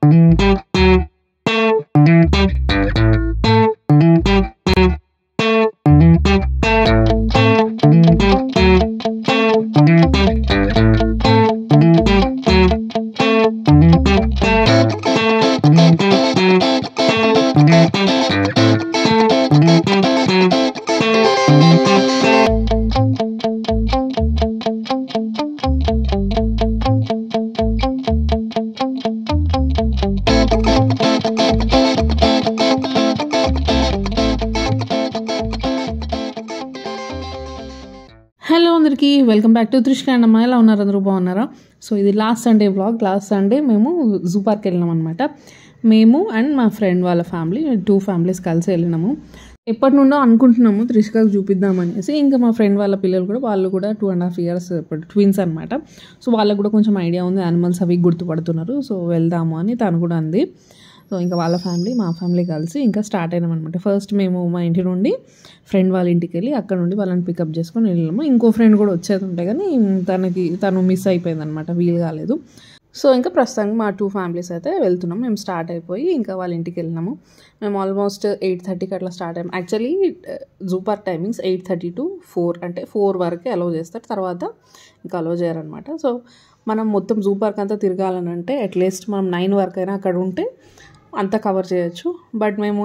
Hello అందరికీ welcome back to Trishka and అమ్మాయి. ఎలా ఉన్నారు? అందరూ బాగున్నారా? సో ఇది last Sunday vlog. Last Sunday మేము జూ పార్క్ వెళ్ళినాం అనమాట. మేము అండ్ మా ఫ్రెండ్ వాళ్ళ ఫ్యామిలీ 2 ఫ్యామిలీస్ కలిసి వెళ్ళినాము. ఎప్పటి నుండో అనుకుంటున్నాము త్రిష్కకు చూపిద్దామనేసి. ఇంకా మా ఫ్రెండ్ వాళ్ళ పిల్లలు కూడా, వాళ్ళు కూడా 2.5 years ట్విన్స్ అనమాట. సో వాళ్ళకు కూడా కొంచెం ఐడియా ఉంది, యానిమల్స్ అవి గుర్తుపడుతున్నారు. సో వెళ్దాము అని తను కూడా అంది. సో ఇంకా వాళ్ళ ఫ్యామిలీ మా ఫ్యామిలీ కలిసి ఇంకా స్టార్ట్ అయినాం అనమాట. ఫస్ట్ మేము మా ఇంటి నుండి ఫ్రెండ్ వాళ్ళ ఇంటికి వెళ్ళి అక్కడ నుండి వాళ్ళని పికప్ చేసుకొని వెళ్ళాము. ఇంకో ఫ్రెండ్ కూడా వచ్చేది ఉంటే కానీ తను మిస్ అయిపోయింది అనమాట, వీలు కాలేదు. సో ఇంకా ప్రస్తుతానికి మా 2 ఫ్యామిలీస్ అయితే వెళ్తున్నాం. మేము స్టార్ట్ అయిపోయి ఇంకా వాళ్ళ ఇంటికి వెళ్ళినాము. మేము ఆల్మోస్ట్ 8:30కి అట్లా స్టార్ట్ అయ్యాము. Actually zoo park timings 8:30 to 4, అంటే 4 వరకే అలౌ చేస్తారు, తర్వాత ఇంకా అలౌ చేయరనమాట. సో మనం మొత్తం జూ పార్క్ అంతా తిరగాలని అంటే అట్లీస్ట్ మనం 9 వరకు అయినా అక్కడ ఉంటే అంతా కవర్ చేయొచ్చు. బట్ మేము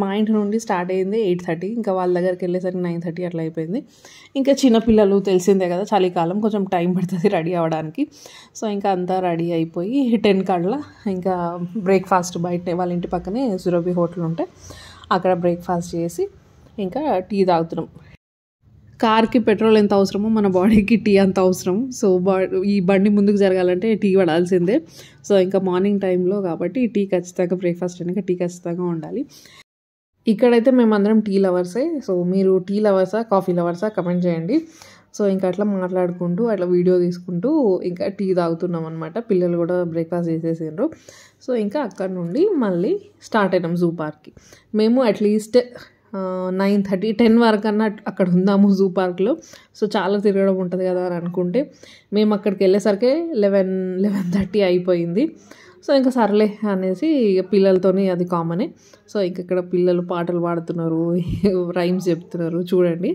మా ఇంటి నుండి స్టార్ట్ అయ్యింది 8:30. ఇంకా వాళ్ళ దగ్గరికి వెళ్ళేసరికి 9:30 అట్లా అయిపోయింది. ఇంకా చిన్నపిల్లలు తెలిసిందే కదా, చలికాలం కొంచెం టైం పడుతుంది రెడీ అవ్వడానికి. సో ఇంకా అంతా రెడీ అయిపోయి 10 కల్లా ఇంకా బ్రేక్ఫాస్ట్ బయట వాళ్ళ ఇంటి పక్కనే సురభి హోటల్ ఉంటే అక్కడ బ్రేక్ఫాస్ట్ చేసి ఇంకా టీ తాగుతున్నాం. కార్కి పెట్రోల్ ఎంత అవసరమో మన బాడీకి టీ అంత అవసరం. సో ఈ బండి ముందుకు జరగాలంటే టీ పడాల్సిందే. సో ఇంకా మార్నింగ్ టైంలో కాబట్టి టీ ఖచ్చితంగా, బ్రేక్ఫాస్ట్ అయినాక టీ ఖచ్చితంగా ఉండాలి. ఇక్కడైతే మేమందరం టీ లవర్సే. సో మీరు టీ లవర్సా, కాఫీ లవర్సా కమెంట్ చేయండి. సో ఇంకా అట్లా మాట్లాడుకుంటూ అట్లా వీడియో తీసుకుంటూ ఇంకా టీ తాగుతున్నాం అనమాట. పిల్లలు కూడా బ్రేక్ఫాస్ట్ చేసేసిండ్రు. సో ఇంకా అక్కడ నుండి మళ్ళీ స్టార్ట్ అయినాం జూ పార్క్కి. మేము అట్లీస్ట్ 9:30, 10 వరకు అన్నా అక్కడ ఉందాము జూ పార్క్లో. సో చాలా తిరగడం ఉంటుంది కదా అని అనుకుంటే మేము అక్కడికి వెళ్ళేసరికి 11:30 అయిపోయింది. సో ఇంకా సర్లే అనేసి పిల్లలతోని అది కామనే. సో ఇంక ఇక్కడ పిల్లలు పాటలు పాడుతున్నారు, రైమ్స్ చెప్తున్నారు చూడండి.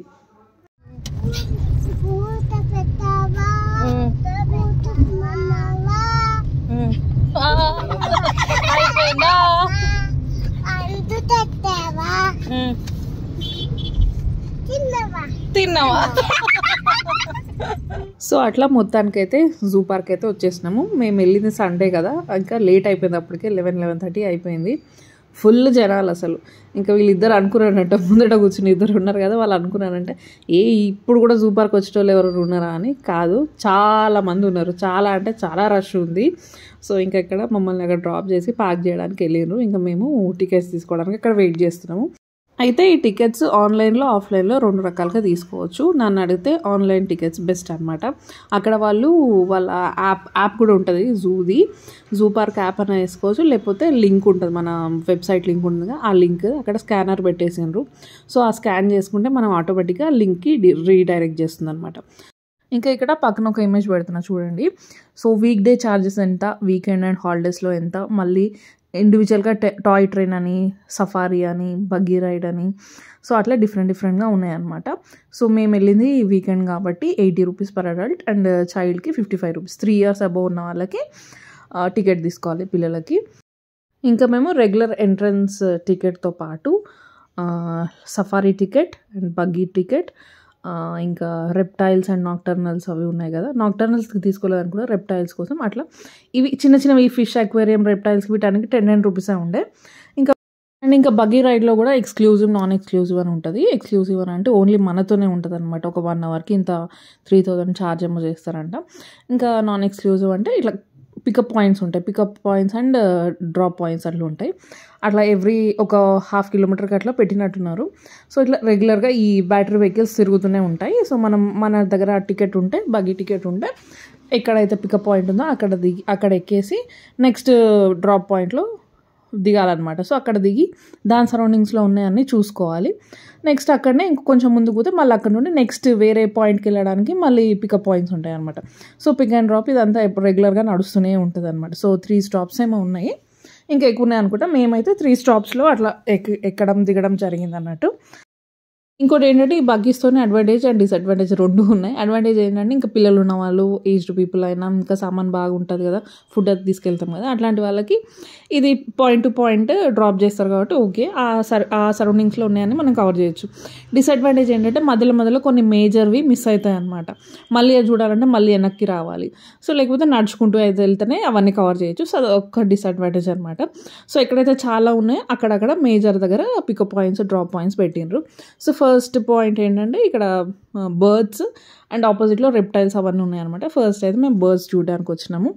తిన్నావా? సో అట్లా మొత్తానికైతే జూ పార్క్ అయితే వచ్చేసినాము. మేము వెళ్ళింది సండే కదా, ఇంకా లేట్ అయిపోయింది. అప్పటికే 11:30 అయిపోయింది. ఫుల్ జనాలు అసలు. ఇంకా వీళ్ళిద్దరు అనుకున్నారంట, ముందట కూర్చుని ఇద్దరు ఉన్నారు కదా, వాళ్ళు అనుకున్నారంటే ఇప్పుడు కూడా జూ పార్క్ వచ్చేటోళ్ళు ఎవరు ఉన్నారా అని. కాదు, చాలా మంది ఉన్నారు. చాలా అంటే చాలా రష్ ఉంది. సో ఇంకా ఇక్కడ మమ్మల్ని అక్కడ డ్రాప్ చేసి పార్క్ చేయడానికి వెళ్ళిండ్రు. ఇంకా మేము టికెట్స్ తీసుకోవడానికి అక్కడ వెయిట్ చేస్తున్నాము. అయితే ఈ టికెట్స్ ఆన్లైన్లో, ఆఫ్లైన్లో 2 రకాలుగా తీసుకోవచ్చు. నన్ను అడిగితే ఆన్లైన్ టికెట్స్ బెస్ట్ అనమాట. అక్కడ వాళ్ళ యాప్ కూడా ఉంటుంది జూ పార్క్ యాప్ అని వేసుకోవచ్చు. లేకపోతే లింక్ ఉంటుంది, మన వెబ్సైట్ లింక్ ఉంటుంది, ఆ లింక్ అక్కడ స్కానర్ పెట్టేసిండ్రు. సో ఆ స్కాన్ చేసుకుంటే మనం ఆటోమేటిక్గా లింక్కి రీడైరెక్ట్ చేస్తుంది అనమాట. ఇంకా ఇక్కడ పక్కన ఒక ఇమేజ్ పెడుతున్నా చూడండి. సో వీక్ డే ఛార్జెస్ ఎంత, వీకెండ్ అండ్ హాలిడేస్లో ఎంత, మళ్ళీ ఇండివిజువల్గా టాయ్ ట్రైన్ అని, సఫారీ అని, బగ్గీ రైడ్ అని, సో అట్లా డిఫరెంట్గా ఉన్నాయన్నమాట. సో మేము వెళ్ళింది వీకెండ్ కాబట్టి 80 రూపీస్ పర్ అడల్ట్ అండ్ చైల్డ్కి 55 రూపీస్. 3 years అబోవ్ ఉన్న వాళ్ళకి టికెట్ తీసుకోవాలి, పిల్లలకి. ఇంకా మేము రెగ్యులర్ ఎంట్రన్స్ టికెట్తో పాటు safari ticket and buggy ticket, ఇంకా రెప్టైల్స్ అండ్ నాక్టర్నల్స్ అవి ఉన్నాయి కదా, నాక్టర్నల్స్కి తీసుకోలేదని కూడా రెప్టైల్స్ కోసం అట్లా ఇవి చిన్నవి ఫిష్ అక్వేరియం రెప్టైల్స్కి వీటానికి 10 రూపీసే ఉండే. ఇంకా బగ్గీ రైడ్లో కూడా ఎక్స్క్లూజివ్, నాన్ ఎక్స్క్లూజివ్ అని ఉంటుంది. ఎక్స్క్లూజివ్ అని అంటే ఓన్లీ మనతోనే ఉంటుంది అనమాట. ఒక 1 hourకి ఇంత 3000 ఛార్జ్ ఏమో చేస్తారంట. ఇంకా నాన్ ఎక్స్క్లూజివ్ అంటే ఇట్లా పికప్ పాయింట్స్ ఉంటాయి, pickup points and drop points అట్లా ఉంటాయి. అట్లా ఒక 1/2 kilometerకి అట్లా పెట్టినట్టున్నారు. సో ఇట్లా రెగ్యులర్గా ఈ బ్యాటరీ వెహికల్స్ తిరుగుతూనే ఉంటాయి. సో మన దగ్గర టికెట్ ఉంటే, బగ్గీ టికెట్ ఉంటే ఎక్కడైతే పికప్ పాయింట్ ఉందో అక్కడ ఎక్కేసి నెక్స్ట్ డ్రాప్ పాయింట్లో దిగాలన్నమాట. సో అక్కడ దిగి దాని సరౌండింగ్స్లో ఉన్నాయన్నీ చూసుకోవాలి. నెక్స్ట్ అక్కడనే ఇంకొంచెం ముందుకు పోతే మళ్ళీ అక్కడ నుండి నెక్స్ట్ వేరే పాయింట్కి వెళ్ళడానికి మళ్ళీ పికప్ పాయింట్స్ ఉంటాయి అనమాట. సో పిక్ అండ్ డ్రాప్ ఇదంతా రెగ్యులర్గా నడుస్తూనే ఉంటుంది అనమాట. సో 3 స్టాప్స్ ఏమో ఉన్నాయి, ఇంకా ఎక్కువ ఉన్నాయి అనుకుంటా. మేమైతే 3 స్టాప్స్లో అట్లా ఎక్కడం దిగడం జరిగింది అన్నట్టు. ఇంకోటి ఏంటంటే ఈ బగ్గీస్తోనే అడ్వాంటేజ్ అండ్ డిసడ్వాంటేజ్ 2 ఉన్నాయి. అడ్వాంటేజ్ ఏంటంటే ఇంకా పిల్లలు ఉన్న వాళ్ళు, ఏజ్డ్ పీపుల్ అయినా, ఇంకా సామాన్ బాగుంటుంది కదా, ఫుడ్ అది తీసుకెళ్తాం కదా, అట్లాంటి వాళ్ళకి ఇది పాయింట్ టు పాయింట్ డ్రాప్ చేస్తారు కాబట్టి ఓకే, ఆ సరౌండింగ్స్లో ఉన్నాయని మనం కవర్ చేయొచ్చు. డిసడ్వాంటేజ్ ఏంటంటే మధ్యలో కొన్ని మేజర్వి మిస్ అవుతాయి అనమాట. మళ్ళీ అది చూడాలంటే మళ్ళీ వెనక్కి రావాలి. సో లేకపోతే నడుచుకుంటూ అయితే వెళ్తేనే అవన్నీ కవర్ చేయొచ్చు. సో అది ఒక్క డిసడ్వాంటేజ్ అనమాట. సో ఎక్కడైతే చాలా ఉన్నాయో అక్కడక్కడ మేజర్ దగ్గర పికప్ పాయింట్స్, డ్రాప్ పాయింట్స్ పెట్టిండ్రు. సో ఫస్ట్ పాయింట్ ఏంటంటే ఇక్కడ బర్డ్స్ అండ్ ఆపోజిట్లో రెప్టైల్స్ అవన్నీ ఉన్నాయన్నమాట. ఫస్ట్ అయితే మేము బర్డ్స్ చూడడానికి వచ్చినాము.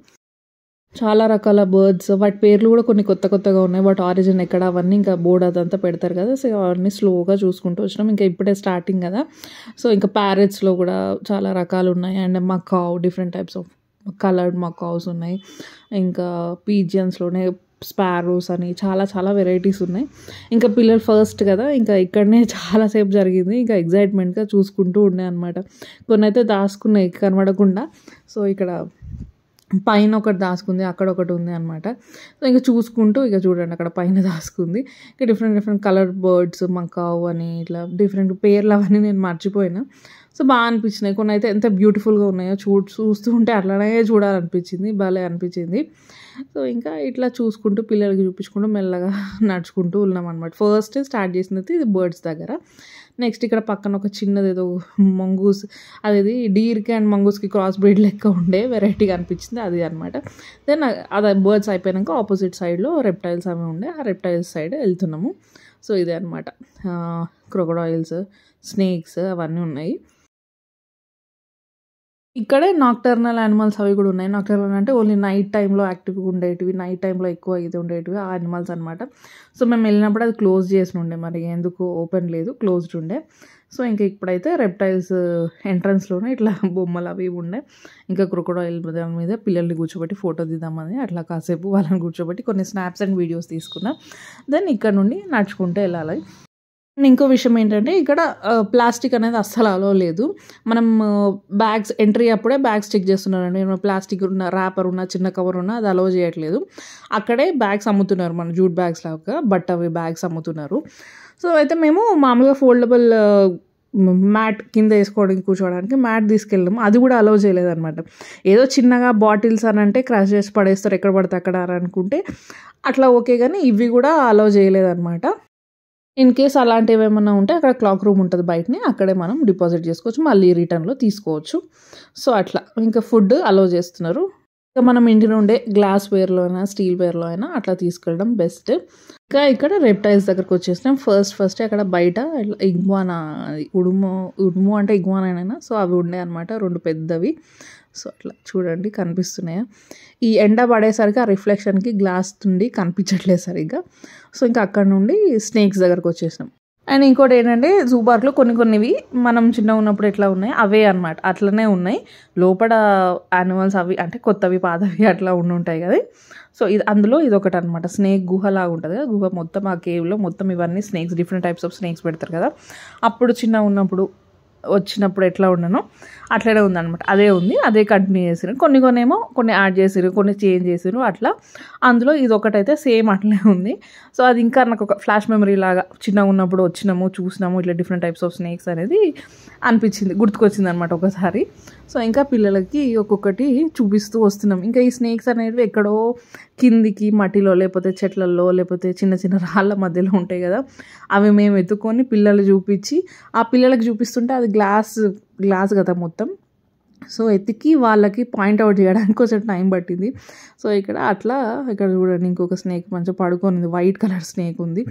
చాలా రకాల బర్డ్స్, వాటి పేర్లు కూడా కొన్ని కొత్తగా ఉన్నాయి. వాటి ఆరిజిన్ ఎక్కడ అవన్నీ ఇంకా బోర్డ్ అదంతా పెడతారు కదా. సో అవన్నీ స్లోగా చూసుకుంటూ వచ్చినాం. ఇంకా ఇప్పుడే స్టార్టింగ్ కదా. సో ఇంకా ప్యారెట్స్లో కూడా చాలా రకాలు ఉన్నాయి. And macaw, different types of coloured macaws ఉన్నాయి. ఇంకా పీజియన్స్లోనే స్పారోస్ అని చాలా వెరైటీస్ ఉన్నాయి. ఇంకా పిల్లలు ఫస్ట్ కదా, ఇంకా ఇక్కడనే చాలాసేపు జరిగింది. ఇంకా ఎగ్జైట్మెంట్గా చూసుకుంటూ ఉండే అనమాట. కొన్ని అయితే దాచుకున్నాయి కనబడకుండా. సో ఇక్కడ పైన ఒకటి దాచుకుంది, అక్కడ ఒకటి ఉంది అనమాట. సో ఇంకా చూసుకుంటూ ఇక చూడండి అక్కడ పైన దాచుకుంది. ఇంకా డిఫరెంట్ కలర్ బర్డ్స్, మకావ్ అని ఇట్లా డిఫరెంట్ పేర్లు అవన్నీ నేను మర్చిపోయినా. సో బాగా అనిపించినాయి. కొన్ని అయితే ఎంత బ్యూటిఫుల్గా ఉన్నాయో చూస్తూ ఉంటే అట్లానే చూడాలనిపించింది, భలే అనిపించింది. సో ఇంకా ఇట్లా చూసుకుంటూ పిల్లలకి చూపించుకుంటూ మెల్లగా నడుచుకుంటూ ఉన్నాం అనమాట. ఫస్ట్ స్టార్ట్ చేసినది ఇది బర్డ్స్ దగ్గర. నెక్స్ట్ ఇక్కడ పక్కన ఒక చిన్నది ఏదో మంగూస్, అది డీర్కి అండ్ మంగూస్కి క్రాస్ బ్రీడ్ లెక్క ఉండే వెరైటీగా అనిపించింది, అది అనమాట. దెన్ అది బర్డ్స్ అయిపోయాక ఆపోజిట్ సైడ్లో రెప్టైల్స్ అవి ఉండే, ఆ రెప్టైల్స్ సైడ్ వెళ్తున్నాము. సో ఇదే అనమాట. క్రొకడైల్స్, స్నేక్స్ అవన్నీ ఉన్నాయి. ఇక్కడే నాక్టర్నల్ యానిమల్స్ అవి కూడా ఉన్నాయి. నాక్టర్నల్ అంటే ఓన్లీ నైట్ టైంలో యాక్టివ్గా ఉండేటివి, నైట్ టైంలో ఎక్కువ ఇది ఉండేటివి ఆ యానిమల్స్ అనమాట. సో మేము వెళ్ళినప్పుడు అది క్లోజ్ చేసి ఉండే, మరి ఎందుకు ఓపెన్ లేదు, క్లోజ్డ్ ఉండే. సో ఇంకా ఇప్పుడైతే రెప్టైల్స్ ఎంట్రన్స్లోనే ఇట్లా బొమ్మలు అవి ఉండే. ఇంకా క్రొకడైల్ దాని మీద పిల్లల్ని కూర్చోబెట్టి ఫోటో తీద్దామని అట్లా కాసేపు వాళ్ళని కూర్చోబెట్టి కొన్ని స్నాప్స్ అండ్ వీడియోస్ తీసుకున్నాం. దెన్ ఇక్కడ నుండి నడుచుకుంటూ వెళ్ళాలి. ఇంకో విషయం ఏంటంటే ఇక్కడ ప్లాస్టిక్ అనేది అస్సలు అలో లేదు. మనం బ్యాగ్స్ ఎంట్రీ అప్పుడే బ్యాగ్స్ చెక్ చేస్తున్నారండి. ప్లాస్టిక్ ఉన్న ర్యాపర్ ఉన్న చిన్న కవర్ ఉన్న అది అలో చేయట్లేదు. అక్కడే బ్యాగ్స్ అమ్ముతున్నారు, మన జూట్ బ్యాగ్స్ లాగా బట్ అవి బ్యాగ్స్ అమ్ముతున్నారు. సో అయితే మేము మామూలుగా ఫోల్డబుల్ మ్యాట్ కింద వేసుకోవడానికి కూర్చోవడానికి మ్యాట్ తీసుకెళ్ళాము, అది కూడా అలో చేయలేదన్నమాట. ఏదో చిన్నగా బాటిల్స్ అని అంటే క్రాష్ చేసి పడేస్తారు ఎక్కడ పడితే అక్కడ అనుకుంటే అట్లా ఓకే, కానీ ఇవి కూడా అలో చేయలేదన్నమాట. ఇన్ కేస్ అలాంటివి ఏమన్నా ఉంటే అక్కడ క్లాక్ రూమ్ ఉంటుంది బయటనే, అక్కడే మనం డిపాజిట్ చేసుకోవచ్చు, మళ్ళీ రిటర్న్లో తీసుకోవచ్చు. సో అట్లా ఇంకా ఫుడ్ అలో చేస్తున్నారు. ఇంకా మనం ఇంటి నుండే గ్లాస్ వేర్లో అయినా స్టీల్ వేర్లో అయినా అట్లా తీసుకెళ్ళడం బెస్ట్. ఇంకా ఇక్కడ రెప్టైల్స్ దగ్గరకు వచ్చేసినాం. ఫస్ట్ అక్కడ బయట ఇగ్వానా, ఉడుము అంటే ఇగ్వానా, సో అవి ఉండే అనమాట, 2 పెద్దవి. సో అట్లా చూడండి కనిపిస్తున్నాయా. ఈ ఎండ పడేసరికి ఆ రిఫ్లెక్షన్కి గ్లాస్ నుండి కనిపించట్లేదు సరిగ్గా. సో ఇంకా అక్కడ నుండి స్నేక్స్ దగ్గరకు వచ్చేసినాం. అండ్ ఇంకోటి ఏంటంటే జూ పార్క్లో కొన్నివి మనం చిన్నగా ఉన్నప్పుడు ఎట్లా ఉన్నాయి అవే అనమాట, అట్లనే ఉన్నాయి. లోపల యానిమల్స్ అవి అంటే కొత్తవి పాతవి అట్లా ఉంటాయి కదా. సో అందులో ఇది ఒకటి అనమాట, స్నేక్ గుహలాగా ఉంటుంది కదా. గుహ మొత్తం ఆ కేవ్లో మొత్తం ఇవన్నీ snakes, different types of snakes పెడతారు కదా. అప్పుడు చిన్నగా ఉన్నప్పుడు వచ్చినప్పుడు ఎట్లా ఉండనో అట్లనే ఉందన్నమాట. అదే ఉంది, అదే కంటిన్యూ చేసిరు. కొన్ని యాడ్ చేసిరు, కొన్ని చేంజ్ చేసిరు అట్లా. అందులో ఇది ఒకటైతే సేమ్ అట్లనే ఉంది. సో అది ఇంకా నాకు ఒక ఫ్లాష్ మెమరీ లాగా చిన్నగా ఉన్నప్పుడు చూసినాము ఇట్లా డిఫరెంట్ టైప్స్ ఆఫ్ స్నేక్స్ అనేది అనిపించింది, గుర్తుకొచ్చింది అనమాట ఒకసారి. సో ఇంకా పిల్లలకి ఒక్కొక్కటి చూపిస్తూ వస్తున్నాం. ఇంకా ఈ స్నేక్స్ అనేవి ఎక్కడో కిందికి మట్టిలో లేకపోతే చెట్లలో లేకపోతే చిన్న రాళ్ళ మధ్యలో ఉంటాయి కదా, అవి మేము ఎత్తుకొని పిల్లలు చూపించి, ఆ పిల్లలకి చూపిస్తుంటే అది గ్లాస్ కదా మొత్తం. సో ఎత్తికి వాళ్ళకి పాయింట్అవుట్ చేయడానికి కొంచెం టైం పట్టింది. సో ఇక్కడ చూడండి ఇంకొక స్నేక్ మంచిగా పడుకొని, వైట్ కలర్ స్నేక్ ఉంది.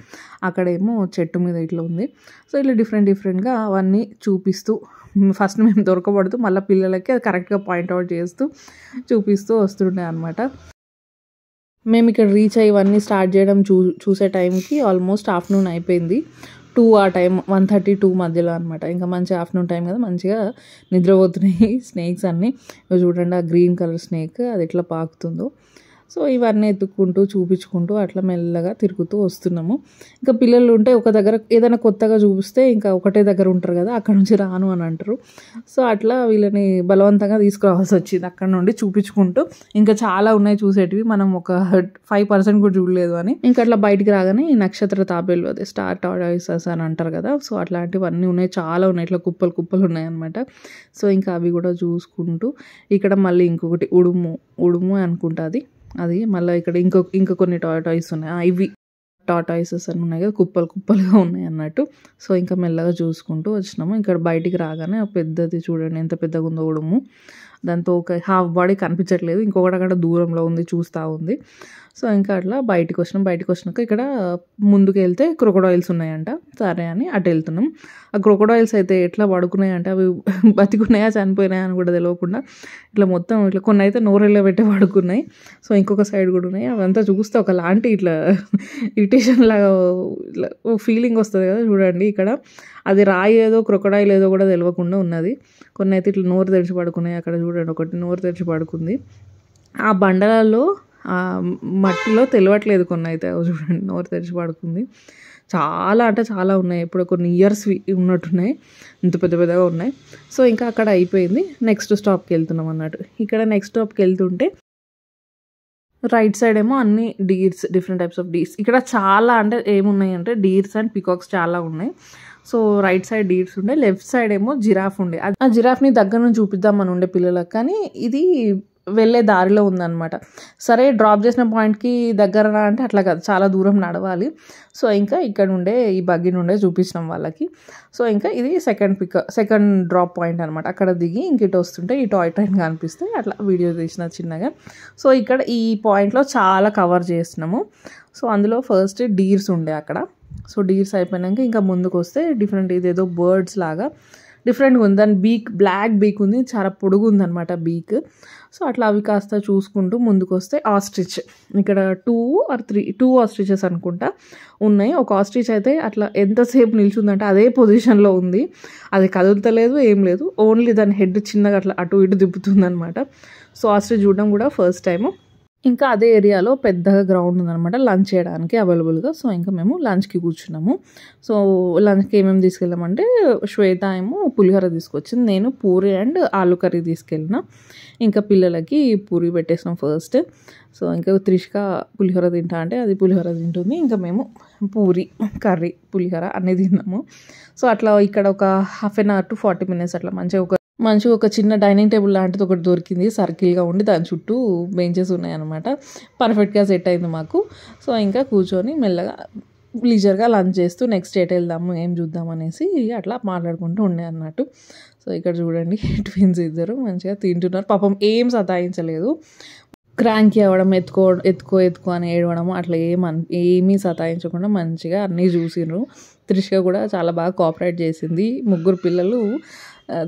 అక్కడేమో చెట్టు మీద ఇట్లా ఉంది. సో ఇట్లా డిఫరెంట్గా అవన్నీ చూపిస్తూ ఫస్ట్ మేము దొరకబడుతూ మళ్ళీ పిల్లలకి అది కరెక్ట్గా పాయింట్అవుట్ చేస్తూ చూపిస్తూ వస్తుండే అనమాట. మేము ఇక్కడ రీచ్ అయ్యి ఇవన్నీ స్టార్ట్ చేయడం చూసే టైంకి ఆల్మోస్ట్ ఆఫ్టర్నూన్ అయిపోయింది. 2 ఆ టైం 1:30-2 మధ్యలో అనమాట. ఇంకా మంచి ఆఫ్టర్నూన్ టైం కదా, మంచిగా నిద్రపోతున్నాయి స్నేక్స్ అన్నీ. చూడండి ఆ గ్రీన్ కలర్ స్నేక్ అది ఎట్లా పాకుతుందో. సో ఇవన్నీ ఎత్తుక్కుంటూ చూపించుకుంటూ అట్లా మెల్లగా తిరుగుతూ వస్తున్నాము. ఇంకా పిల్లలు ఉంటే ఒక దగ్గర ఏదైనా కొత్తగా చూపిస్తే ఇంకా ఒకటే దగ్గర ఉంటారు కదా, అక్కడ నుంచి రాను అని అంటారు. సో అట్లా వీళ్ళని బలవంతంగా తీసుకురావాల్సి వచ్చింది అక్కడ నుండి చూపించుకుంటూ. ఇంకా చాలా ఉన్నాయి చూసేటివి, మనం ఒక 5% కూడా చూడలేదు అని. ఇంకా అట్లా బయటికి రాగానే ఈ నక్షత్ర తాబేలు, అదే స్టార్ టార్టాయిసెస్ అని అంటారు కదా, సో అట్లాంటివన్నీ ఉన్నాయి, చాలా ఉన్నాయి, ఇట్లా కుప్పలు కుప్పలు ఉన్నాయి అనమాట. సో ఇంకా అవి కూడా చూసుకుంటూ ఇక్కడ మళ్ళీ ఇంకొకటి ఉడుము అనుకుంటుంది అది మళ్ళీ ఇక్కడ ఇంకా కొన్ని టార్టాయిస్ ఉన్నాయి. ఇవి టార్టాయిసెస్ అని ఉన్నాయి కదా, కుప్పలు కుప్పలుగా ఉన్నాయి అన్నట్టు. సో ఇంకా మెల్లగా చూసుకుంటూ వచ్చినాము. ఇక్కడ బయటికి రాగానే పెద్దది చూడండి ఎంత పెద్దగా ఉందో ఉడుము. దాంతో ఒక హాఫ్ బాడీ కనిపించట్లేదు, ఇంకొకటి అక్కడ దూరంలో ఉంది, చూస్తూ ఉంది. సో ఇంకా అట్లా బయటికి వచ్చినాక ఇక్కడ ముందుకు వెళ్తే క్రొకోడైల్స్ ఉన్నాయంట. సరే అని అటు వెళ్తున్నాం. ఆ క్రొకోడైల్స్ అయితే ఎట్లా పడుకున్నాయంటే అవి బతికున్నాయా చనిపోయినాయా అని కూడా తెలియకుండా ఇట్లా మొత్తం ఇట్లా కొన్ని అయితే నోరెళ్ళ పెట్టి పడుకున్నాయి. సో ఇంకొక సైడ్ కూడా ఉన్నాయి. అవంతా చూస్తే ఒకలాంటి ఇట్లా ఇరిటేషన్ లాగా ఇట్లా ఫీలింగ్ వస్తుంది కదా చూడండి. ఇక్కడ అది రాయి ఏదో క్రొకోడైల్ ఏదో కూడా తెలియకుండా ఉన్నది. కొన్ని అయితే ఇట్లా నోరు తెరిచి పడుకున్నాయి. అక్కడ చూడండి ఒకటి నోరు తెరిచి పడుకుంది. ఆ బండలలో మట్టిలో తెలియట్లేదు, కొన్ని అయితే చూడండి నోరు తెరిచి పడుకుంది. చాలా అంటే చాలా ఉన్నాయి, ఇప్పుడు కొన్ని ఇయర్స్ ఉన్నట్టున్నాయి, ఇంత పెద్ద పెద్దగా ఉన్నాయి. సో ఇంకా అక్కడ అయిపోయింది. నెక్స్ట్ స్టాప్కి వెళ్తున్నాం అన్నట్టు. ఇక్కడ నెక్స్ట్ స్టాప్కి వెళ్తుంటే రైట్ సైడ్ ఏమో అన్ని deers, different types of deers. ఇక్కడ చాలా అంటే ఏమున్నాయి అంటే డీర్స్ అండ్ పికాక్స్ చాలా ఉన్నాయి. సో రైట్ సైడ్ డీర్స్ ఉండే, లెఫ్ట్ సైడ్ ఏమో జిరాఫ్ ఉండే. ఆ జిరాఫ్ని దగ్గర నుంచి చూపిద్దామని ఉండే పిల్లలకు, కానీ ఇది వెళ్ళే దారిలో ఉందన్నమాట. సరే డ్రాప్ చేసిన పాయింట్కి దగ్గర అంటే అట్లా కాదు, చాలా దూరం నడవాలి. సో ఇంకా ఇక్కడ ఉండే ఈ బగ్గి నుండే చూపించినాం వాళ్ళకి. సో ఇంకా ఇది సెకండ్ డ్రాప్ పాయింట్ అనమాట. అక్కడ దిగి ఇంక ఇటు వస్తుంటే ఈ టాయ్ ట్రైన్ కనిపిస్తే అట్లా వీడియో తీసిన చిన్నగా. సో ఇక్కడ ఈ పాయింట్లో చాలా కవర్ చేస్తున్నాము. సో అందులో ఫస్ట్ డీర్స్ ఉండే అక్కడ. సో డీర్స్ అయిపోయినాక ఇంకా ముందుకు వస్తే డిఫరెంట్, ఇదేదో బర్డ్స్ లాగా డిఫరెంట్గా ఉంది. దాని బ్లాక్ బీక్ ఉంది, చాలా పొడుగు ఉందన్నమాట బీక్. సో అట్లా అవి కాస్త చూసుకుంటూ ముందుకు వస్తే ఆస్ట్రిచ్, ఇక్కడ 2 ఆస్ట్రిచెస్ అనుకుంటా ఉన్నాయి. ఒక ఆస్ట్రిచ్ అయితే అట్లా ఎంతసేపు నిల్చుందంటే అదే పొజిషన్లో ఉంది, అది కదులుతలేదు ఏం లేదు, ఓన్లీ దాని హెడ్ చిన్నగా అట్లా అటు ఇటు తిప్పుతుందనమాట. సో ఆస్ట్రిచ్ చూడడం కూడా ఫస్ట్ టైము. ఇంకా అదే ఏరియాలో పెద్దగా గ్రౌండ్ ఉందన్నమాట లంచ్ చేయడానికి అవైలబుల్గా. సో ఇంకా మేము లంచ్కి కూర్చున్నాము. సో లంచ్కి ఏమేమి తీసుకెళ్ళామంటే శ్వేత ఏమో పులిహోర తీసుకొచ్చింది, నేను పూరి అండ్ ఆలు కర్రీ తీసుకెళ్ళిన. ఇంకా పిల్లలకి పూరి పెట్టేసాం ఫస్ట్. సో ఇంకా త్రిష్క పులిహోర తింటా అంటే అది పులిహోర తింటుంది, ఇంకా మేము పూరి కర్రీ పులిహోర అన్నీ తిన్నాము. సో అట్లా ఇక్కడ ఒక half an hour to 40 minutes అట్లా మంచిగా ఒక చిన్న డైనింగ్ టేబుల్ లాంటిది ఒకటి దొరికింది, సర్కిల్గా ఉండి దాని చుట్టూ బెంచెస్ ఉన్నాయన్నమాట. పర్ఫెక్ట్గా సెట్ అయింది మాకు. సో ఇంకా కూర్చొని మెల్లగా లీజర్గా లంచ్ చేస్తూ నెక్స్ట్ ఎట్ వెళ్దాము ఏం చూద్దాం అనేసి అట్లా మాట్లాడుకుంటూ ఉండే అన్నట్టు. సో ఇక్కడ చూడండి ట్విన్స్ ఇద్దరు మంచిగా తింటున్నారు, పాపం ఏం సతాయించలేదు. క్రాంకీ అవ్వడం, ఎత్తుకో అని ఏడవడము అట్లా ఏమీ సతాయించకుండా మంచిగా అన్నీ చూసిండ్రు. త్రిష్క కూడా చాలా బాగా కోఆపరేట్ చేసింది. ముగ్గురు పిల్లలు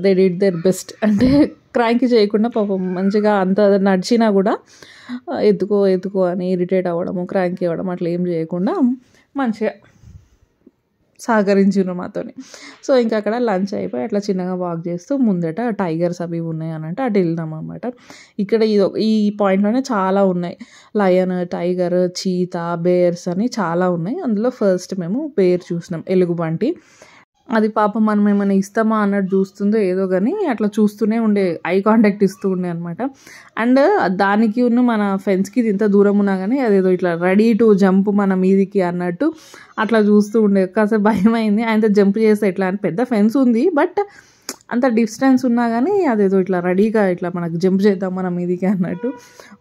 దే డిడ్ దేర్ బెస్ట్, అంటే క్రాంకీ చేయకుండా పాపం మంచిగా అంత నడిచినా కూడా ఎత్తుకో అని ఇరిటేట్ అవ్వడము, క్రాంకీ అవ్వడం అట్లా ఏం చేయకుండా మంచిగా సహకరించిండ్రు మాతోని. సో ఇంకా అక్కడ లంచ్ అయిపోయి అట్లా చిన్నగా వాక్ చేస్తూ ముందట టైగర్స్ అవి ఉన్నాయి అని అంటే అటు వెళ్ళినాం అనమాట. ఇక్కడ ఈ పాయింట్లోనే చాలా ఉన్నాయి, లయన్, టైగర్, చీతా, బేర్స్ అని చాలా ఉన్నాయి. అందులో ఫస్ట్ మేము బేర్ చూసినాం, ఎలుగుబంటి. అది పాపం మనం ఏమైనా ఇస్తామా అన్నట్టు చూస్తుందో ఏదో కానీ అట్లా చూస్తూనే ఉండే, ఐ కాంటాక్ట్ ఇస్తూ ఉండే అనమాట. అండ్ దానికి ఉన్న మన ఫెన్స్కి ఇంత దూరం ఉన్నా కానీ అదేదో ఇట్లా రెడీ టు జంప్ మన మీదికి అన్నట్టు అట్లా చూస్తూ ఉండే. కాసేపు భయం అయింది, ఆయనతో జంప్ చేస్తే ఎట్లా అని, పెద్ద ఫెన్స్ ఉంది బట్ అంత డిస్టెన్స్ ఉన్నా కానీ అదేదో ఇట్లా రెడీగా ఇట్లా మనకు జంప్ చేద్దాం మన మీదికి అన్నట్టు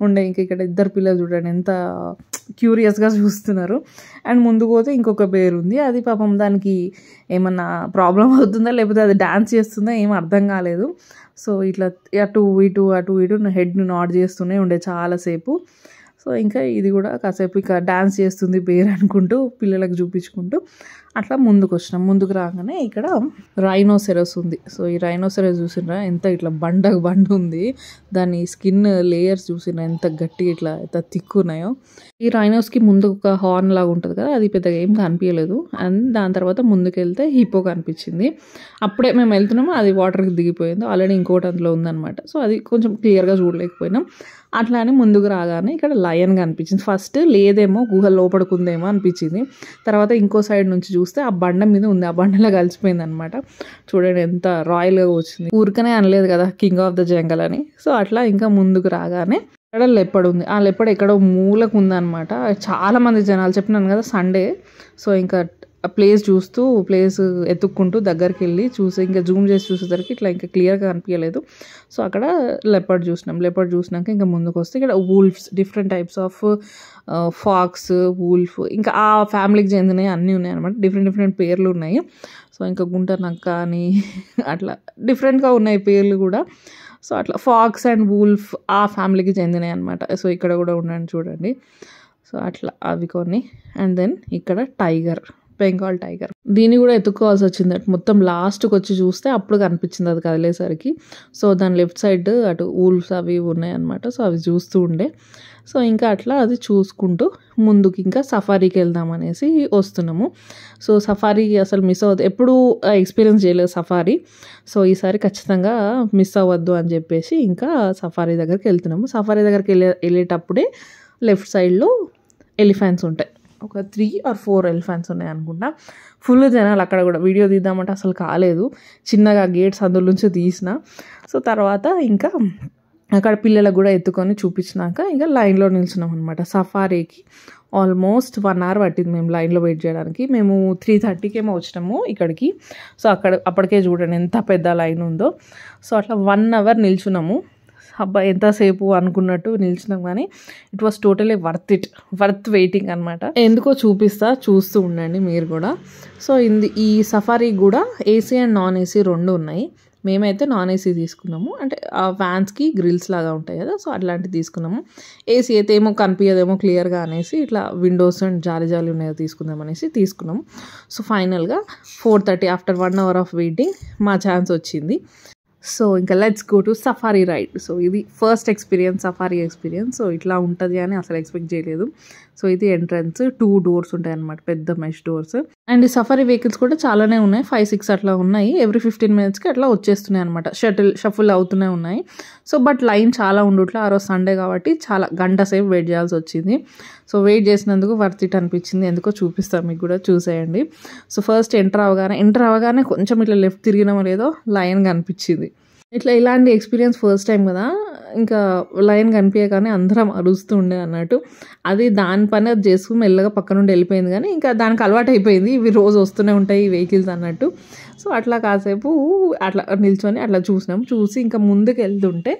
ఉండే. ఇంకా ఇక్కడ ఇద్దరు పిల్లలు చూడండి ఎంత క్యూరియస్గా చూస్తున్నారు. అండ్ ముందుకు పోతే ఇంకొక బేర్ ఉంది, అది పాపం దానికి ఏమన్నా ప్రాబ్లం అవుతుందా లేకపోతే అది డ్యాన్స్ చేస్తుందా ఏం అర్థం కాలేదు. సో ఇట్లా అటు ఇటు హెడ్ని నాట్ చేస్తూనే ఉండే చాలాసేపు. సో ఇంకా ఇది కూడా కాసేపు ఇక డ్యాన్స్ చేస్తుంది బేర్ అనుకుంటూ పిల్లలకు చూపించుకుంటూ అట్లా ముందుకు వచ్చినాం. ముందుకు రాగానే ఇక్కడ రైనోసెరస్ ఉంది. సో ఈ రైనోసెరస్ చూసినరా ఎంత ఇట్లా బండ ఉంది, దాని స్కిన్ లేయర్స్ చూసినా ఎంత గట్టి ఇట్లా ఎంత తిక్కున్నాయో. ఈ రైనోస్కి ముందు ఒక హార్న్ లాగా ఉంటుంది కదా, అది పెద్దగా ఏం కనిపించలేదు. అండ్ దాని తర్వాత ముందుకు వెళ్తే హిప్పో కనిపించింది. అప్పుడే మేము వెళ్తున్నాము, అది వాటర్కి దిగిపోయింది, ఆల్రెడీ ఇంకోటి అందులో ఉందన్నమాట. సో అది కొంచెం క్లియర్గా చూడలేకపోయినాం. అట్లానే ముందుకు రాగానే ఇక్కడ లయన్ కనిపించింది. ఫస్ట్ లేదేమో గుహ లోపడుకుందేమో అనిపించింది. తర్వాత ఇంకో సైడ్ నుంచి చూస్తే ఆ బండ మీద ఉంది, ఆ బండలో కలిసిపోయింది అనమాట. చూడండి ఎంత రాయల్గా వచ్చింది. ఊరికనే అనలేదు కదా కింగ్ ఆఫ్ ద జంగల్ అని. సో అట్లా ఇంకా ముందుకు రాగానే ఇక్కడ లెప్పడ్ ఉంది. ఆ లెప్పడ్ ఎక్కడో మూలకు ఉందన్నమాట. చాలా మంది జనాలు, చెప్పినాను కదా సండే. సో ఇంకా ప్లేస్ చూస్తూ ప్లేస్ ఎత్తుక్కుంటూ దగ్గరికి వెళ్ళి చూసి ఇంకా జూమ్ చేసి చూసేసరికి ఇట్లా ఇంకా క్లియర్గా కనిపించలేదు. సో అక్కడ లెపర్డ్ చూసినాం. లెపర్డ్ చూసినాక ఇంకా ముందుకు వస్తే ఇక్కడ wolves, different types of fox, wolf, ఇంకా ఆ ఫ్యామిలీకి చెందినవి అన్నీ ఉన్నాయి అనమాట. డిఫరెంట్ పేర్లు ఉన్నాయి. సో ఇంకా గుంట నక్క అని అట్లా డిఫరెంట్గా ఉన్నాయి పేర్లు కూడా. సో అట్లా ఫాక్స్ అండ్ వూల్ఫ్ ఆ ఫ్యామిలీకి చెందినవి అనమాట. సో ఇక్కడ కూడా ఉన్నాను చూడండి. సో అట్లా అవి కొన్ని. అండ్ దెన్ ఇక్కడ టైగర్, బెంగాల్ టైగర్. దీన్ని కూడా ఎత్తుక్కోవాల్సి వచ్చింది. మొత్తం లాస్ట్కి వచ్చి చూస్తే అప్పుడు కనిపించింది అది కదిలేసరికి. సో దాని లెఫ్ట్ సైడ్ అటు వూల్ఫ్స్ అవి ఉన్నాయి అనమాట. సో అవి చూస్తూ ఉండే. సో ఇంకా అట్లా అది చూసుకుంటూ ముందుకు ఇంకా సఫారీకి వెళ్దాం అనేసి వస్తున్నాము. సో సఫారీ అసలు మిస్ అవ్వద్దు, ఎప్పుడు ఎక్స్పీరియన్స్ చేయలేదు సఫారీ. సో ఈసారి ఖచ్చితంగా మిస్ అవ్వద్దు అని చెప్పేసి ఇంకా సఫారీ దగ్గరికి వెళ్తున్నాము. సఫారీ దగ్గరికి వెళ్ళేటప్పుడే లెఫ్ట్ సైడ్లో ఎలిఫెంట్స్ ఉంటాయి. ఒక 3 or 4 ఎలిఫెంట్స్ ఉన్నాయి అనుకుంటా. ఫుల్ జనాలు అక్కడ కూడా. వీడియో తీద్దామంటే అసలు కాలేదు, చిన్నగా గేట్స్ అందులోంచి తీసిన. సో తర్వాత ఇంకా అక్కడ పిల్లలకు కూడా ఎత్తుకొని చూపించినాక ఇంకా లైన్లో నిల్చున్నాం అనమాట. సఫారీకి ఆల్మోస్ట్ 1 hour పట్టింది మేము లైన్లో వెయిట్ చేయడానికి. మేము 3:30కేమో వచ్చినాము ఇక్కడికి. సో అప్పటికే చూడండి ఎంత పెద్ద లైన్ ఉందో. సో అట్లా 1 hour నిల్చున్నాము. అబ్బా ఎంతసేపు అనుకున్నట్టు నిల్చున్నాం, కానీ it was totally worth waiting అనమాట. ఎందుకో చూస్తూ ఉండండి మీరు కూడా. సో ఈ సఫారీ కూడా ఏసీ అండ్ నాన్ ఏసీ 2 ఉన్నాయి. మేమైతే నాన్ ఏసీ తీసుకున్నాము. అంటే ఆ వ్యాన్స్కి గ్రిల్స్ లాగా ఉంటాయి కదా, సో అట్లాంటివి తీసుకున్నాము. ఏసీ అయితే ఏమో కనిపించదేమో క్లియర్గా అనేసి ఇట్లా విండోస్ అండ్ జాలి ఉన్నాయో తీసుకుందాం అనేసి తీసుకున్నాము. సో ఫైనల్గా 4:30 ఆఫ్టర్ 1 hour ఆఫ్ వెయిటింగ్ మా ఛాన్స్ వచ్చింది. సో ఇంకా let's go to safari ride. So ఇది first experience, safari experience. So ఇట్లా ఉంటుంది అని అసలు ఎక్స్పెక్ట్ చేయలేదు. సో ఇది ఎంట్రన్స్, 2 doors ఉంటాయి అన్నమాట, పెద్ద మెష్ డోర్స్. అండ్ ఈ సఫారీ వెహికల్స్ కూడా చాలానే ఉన్నాయి, 5-6 అట్లా ఉన్నాయి. ఎవ్రీ 15 minutesకి అట్లా వచ్చేస్తున్నాయి అనమాట, షఫుల్ అవుతూనే ఉన్నాయి. సో బట్ లైన్ చాలా ఉండట్లే. ఆ రోజు సండే కాబట్టి చాలా గంట సేపు వెయిట్ చేయాల్సి వచ్చింది. సో వెయిట్ చేసినందుకు వర్త్ ఇట్ అనిపించింది. ఎందుకో చూపిస్తాను మీకు కూడా, చూసేయండి. సో ఫస్ట్ ఎంటర్ అవగానే కొంచెం ఇట్లా లెఫ్ట్ తిరిగినామో లేదో లైన్ కనిపించింది. ఇలాంటి ఎక్స్పీరియన్స్ ఫస్ట్ టైం కదా. ఇంకా లైన్ కనిపించగానే అందరం అరుస్తూ ఉండే అన్నట్టు. అది దాని పని అది చేసుకుని మెల్లగా పక్క నుండి వెళ్ళిపోయింది. కానీ ఇంకా దానికి అలవాటు అయిపోయింది, ఇవి రోజు వస్తూనే ఉంటాయి ఈ వెహికల్స్ అన్నట్టు. సో అట్లా కాసేపు అట్లా నిల్చొని అట్లా చూసి ఇంకా ముందుకు వెళ్తుంటే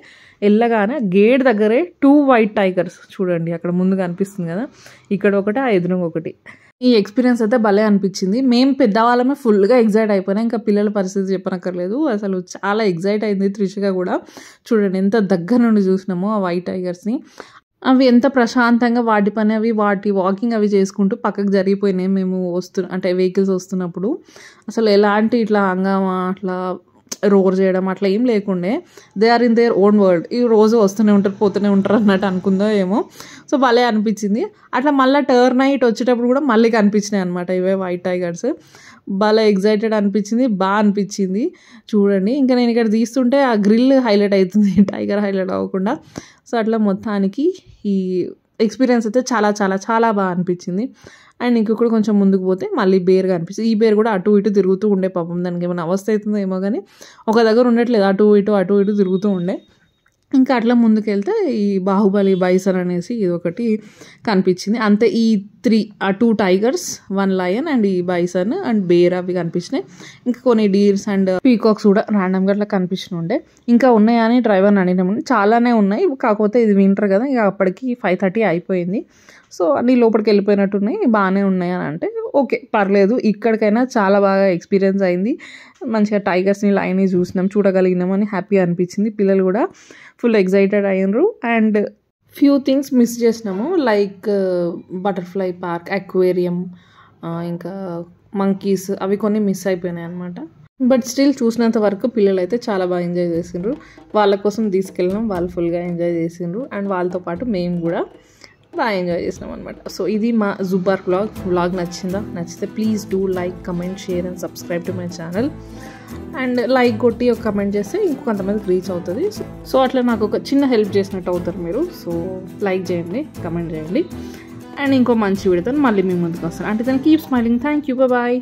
వెళ్ళగానే గేట్ దగ్గరే 2 white tigers చూడండి, అక్కడ ముందు కనిపిస్తుంది కదా, ఇక్కడ ఒకటి, ఆ ఎదురుగా ఒకటి. ఈ ఎక్స్పీరియన్స్ అయితే భలే అనిపించింది. మేము పెద్దవాళ్ళమే ఫుల్గా ఎగ్జైట్ అయిపోయినా, ఇంకా పిల్లల పరిస్థితి చెప్పనక్కర్లేదు. అసలు చాలా ఎగ్జైట్ అయింది త్రిషిక కూడా. చూడండి ఎంత దగ్గర నుండి చూసినామో ఆ వైట్ టైగర్స్ని. అవి ఎంత ప్రశాంతంగా వాటి పని వాటి వాకింగ్ అవి చేసుకుంటూ పక్కకు జరిగిపోయినాయి. మేము అంటే వెహికల్స్ వస్తున్నప్పుడు అసలు ఎలాంటి ఇట్లా హంగామా అట్లా రోర్ చేయడం అట్లా ఏం లేకుండే. They are in their own world. ఈ రోజు వస్తూనే ఉంటారు పోతూనే ఉంటారు అన్నట్టు అనుకుందో ఏమో. సో భలే అనిపించింది. అట్లా మళ్ళీ టర్న్ అయ్యి వచ్చేటప్పుడు కూడా మళ్ళీ కనిపించినాయి అనమాట ఇవే వైట్ టైగర్స్. భలే ఎగ్జైటెడ్ అనిపించింది, బాగా అనిపించింది. చూడండి ఇంకా నేను ఇక్కడ తీస్తుంటే ఆ గ్రిల్ హైలైట్ అవుతుంది, టైగర్ హైలైట్ అవ్వకుండా. సో అట్లా మొత్తానికి ఈ ఎక్స్పీరియన్స్ అయితే చాలా చాలా చాలా బాగా అనిపించింది. అండ్ ఇంకొకటి కొంచెం ముందుకు పోతే మళ్ళీ బేర్ కనిపిస్తుంది. ఈ బేర్ కూడా అటు ఇటు తిరుగుతూ ఉండే, పాపం దానికి ఏమైనా అవస్థ అవుతుందో ఏమో కానీ ఒక దగ్గర ఉండట్లేదు, అటు ఇటు తిరుగుతూ ఉండే. ఇంకా అట్లా ముందుకు వెళ్తే ఈ బాహుబలి బైసన్ అనేసి ఇది ఒకటి కనిపించింది. అంతే ఈ 2 tigers, 1 lion అండ్ ఈ బైసన్ అండ్ బేర్ అవి కనిపించినాయి. ఇంకా కొన్ని డీర్స్ అండ్ పీకాక్స్ కూడా ర్యాండమ్గా అట్లా కనిపిస్తుండే. ఇంకా ఉన్నాయా అని డ్రైవర్ని అడిగినాము. చాలానే ఉన్నాయి, కాకపోతే ఇది వింటర్ కదా, ఇక అప్పటికి 5:30 అయిపోయింది. సో అన్నీ లోపలికి వెళ్ళిపోయినట్టున్నాయి, బాగానే ఉన్నాయి అని అంటే ఓకే పర్లేదు, ఇక్కడికైనా చాలా బాగా ఎక్స్పీరియన్స్ అయింది. మంచిగా టైగర్స్ని లైన్ని చూడగలిగినామని హ్యాపీ అనిపించింది. పిల్లలు కూడా ఫుల్ ఎగ్జైటెడ్ అయ్యారు. అండ్ ఫ్యూ థింగ్స్ మిస్ చేసినాము, లైక్ బటర్ఫ్లై పార్క్, అక్వేరియం, ఇంకా మంకీస్, అవి కొన్ని మిస్ అయిపోయినాయి అనమాట. బట్ స్టిల్ చూసినంత వరకు పిల్లలు అయితే చాలా బాగా ఎంజాయ్ చేసిండ్రు. వాళ్ళ కోసం తీసుకెళ్ళినాం, వాళ్ళు ఫుల్గా ఎంజాయ్ చేసిండ్రు. అండ్ వాళ్ళతో పాటు మేము కూడా బాగా ఎంజాయ్ చేసినాం అనమాట. సో ఇది మా జూ పార్క్ వ్లాగ్ నచ్చితే please do like, comment, share and subscribe to my channel. And like కొట్టి ఒక కమెంట్ చేస్తే ఇంకొంతమందికి రీచ్ అవుతుంది. సో అట్లా నాకు ఒక చిన్న హెల్ప్ చేసినట్టు అవుతారు మీరు. సో లైక్ చేయండి, కమెంట్ చేయండి, అండ్ ఇంకో మంచి వీడియోతో మళ్ళీ మీ ముందుకు వస్తాను. అంటే దాన్ని keep smiling. Thank you, bye.